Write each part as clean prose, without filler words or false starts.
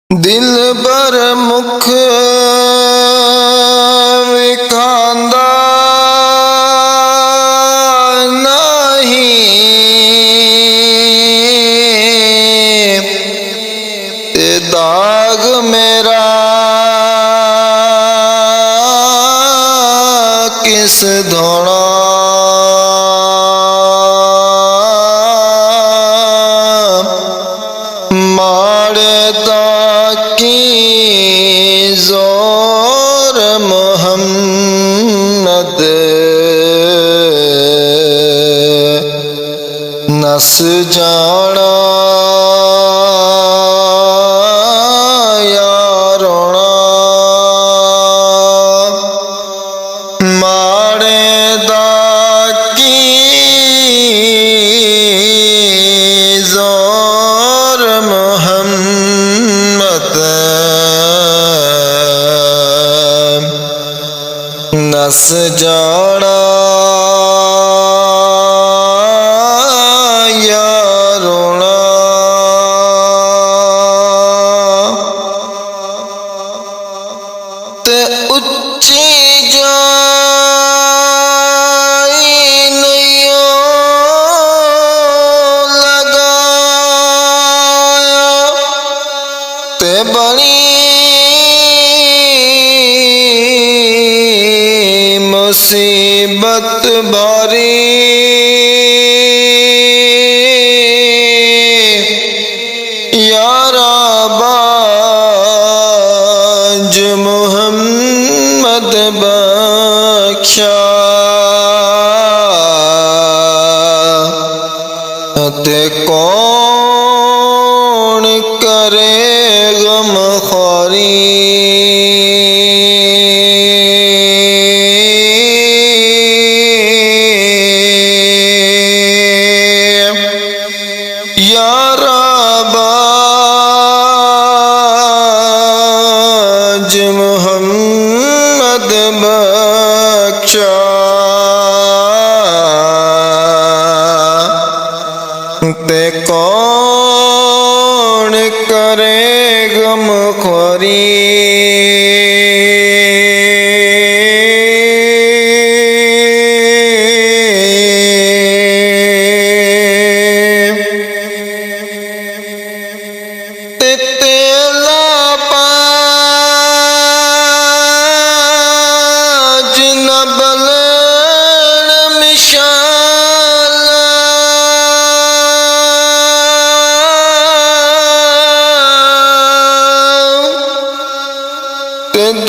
दिल पर मुख विखांदा नहीं, ते दाग मेरा किस धोना। जोर मोहम्मद नस जाना यारोना। माड़े दा की जोर मोहम्मद नस जाना यारोना। ते उच्ची जाई नहीं लगाया, ते बनी मुसीबत बारी। यारा बाज मुहम्मद बख्शा, ते कौन करे गमख्वारी। याराबाज मुहम्मद बख्शा, ते कौन करे गमख्वारी।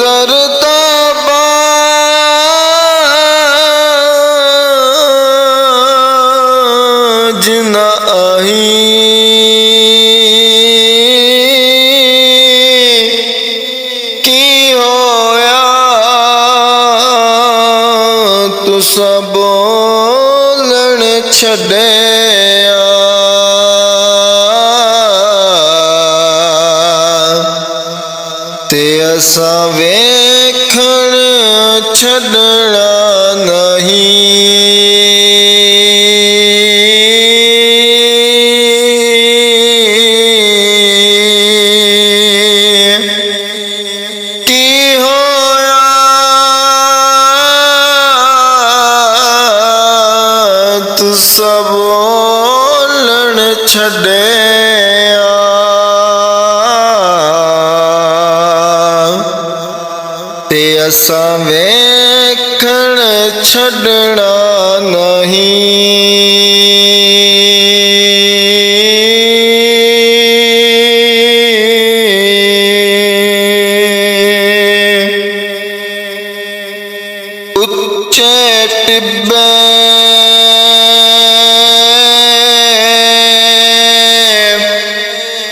दरता बाज न आही, की होया तुसा बोलन छड्या। ते असा वेखण छड़ना नहीं, की होया तुसा बोलन छड्या। ते असा वेखण छड़ना नहीं। उच्चे टिब्बे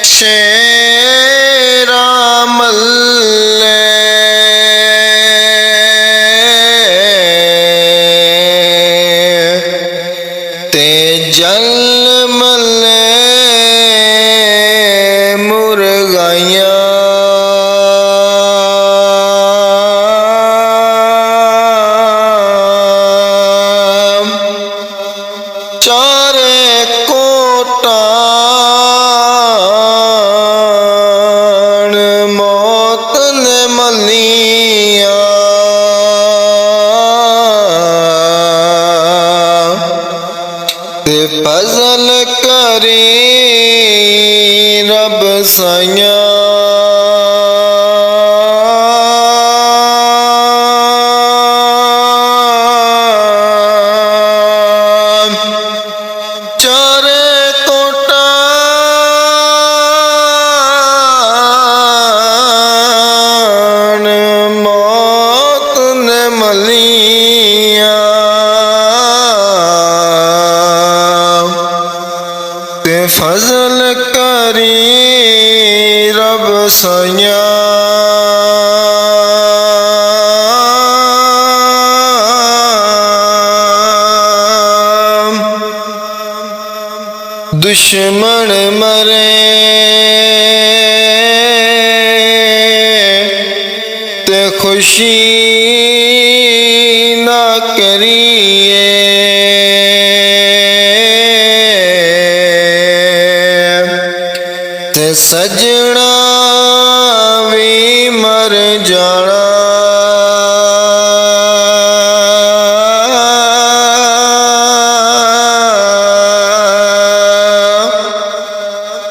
शेरा मल्ले, ते जल मल्ले मुर्गाइया। चारे कोटान ਚਾਰੇ ਕੋਟਾਂ ਮੌਤ ਨੇ ਮਲੀਆਂ ਤੇ ਫਜ਼ਲ ਕਰੀ ਰੱਬ ਸਾਈਆਂ दुश्मन मरे ते खुशी ना करिए ते सजना भी मर जाना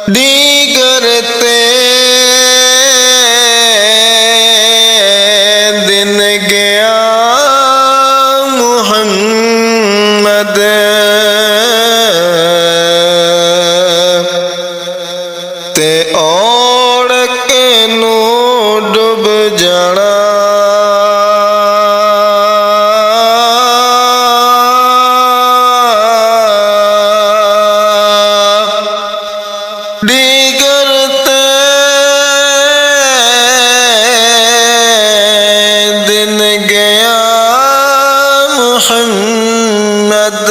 दीगर ते दिन गया मुहम्मद ते ओढ़ के नू डूब जाना दीगर ते दिन गया मुहम्मद